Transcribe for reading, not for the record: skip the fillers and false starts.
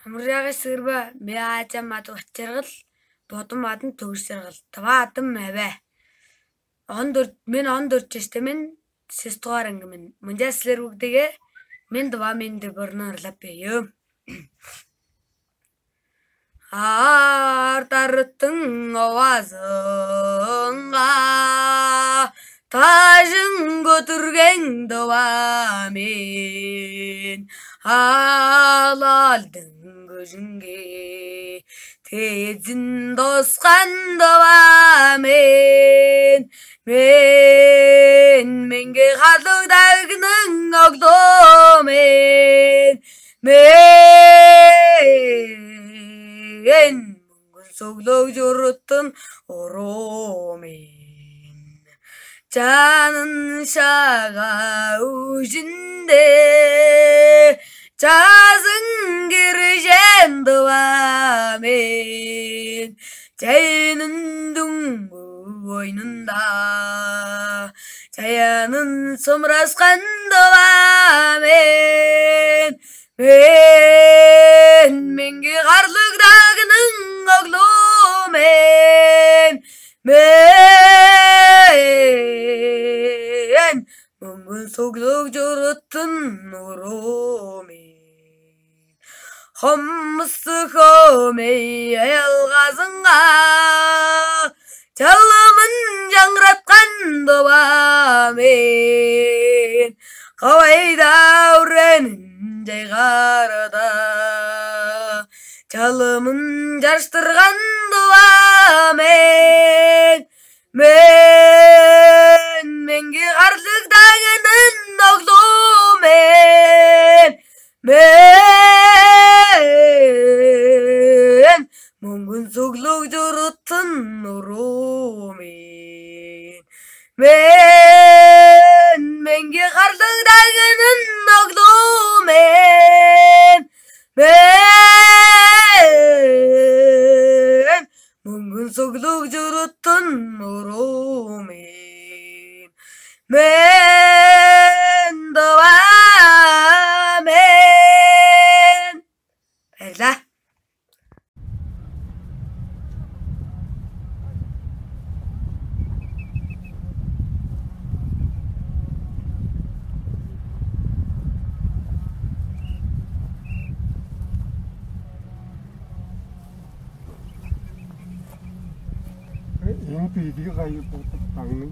Хамрыяга сэрбэ мяачамат очиргал бодон мадан төгсөргөл таваадам авэ. Мен он дөрчтэй мен сестуар ангим мунжаслэр бүгдэгэ мен два мен дэ борнорлапэё. Артартын овазыңа тажың көтірген дуамен алалдың көзіңге тезін досқан дуамен менге қалдыңдағының оғдомен мүңгін соглоу жұрыттың оромен жанын шаға ұжінде жазың кіржен дуамен жайынындың ойнында жаянын сомрасқан дуамен менге қарлығдағының оғлумен мүңгін соглық жұрыттың ұрумен қомысы көмей аялғазыңға жалымын жаңратқан дуамен қавайда үренін жайғарыда жалымын жарштырған дуамен менге қарлықтағының оғлумен мүңгін соглық жұрыттың ұрумен менге қарлықтағының оғлумен мүңгін соглық жұрыттың ұрумен дуамен. Бәрді. Yung pili kayo po tangin.